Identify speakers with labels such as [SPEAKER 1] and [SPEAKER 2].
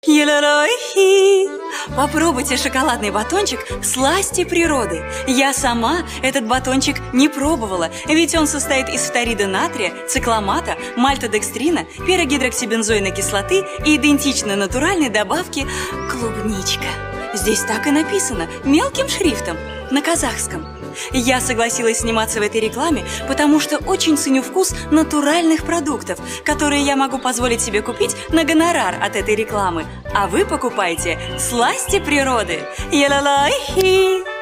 [SPEAKER 1] Елалайхи! Попробуйте шоколадный батончик «Сласти природы». Я сама этот батончик не пробовала, ведь он состоит из фторида натрия, цикламата, мальтодекстрина, пирогидроксибензойной кислоты и идентичной натуральной добавки клубничка. Здесь так и написано, мелким шрифтом, на казахском. Я согласилась сниматься в этой рекламе, потому что очень ценю вкус натуральных продуктов, которые я могу позволить себе купить на гонорар от этой рекламы. А вы покупайте «Сласти природы». Елалайхи!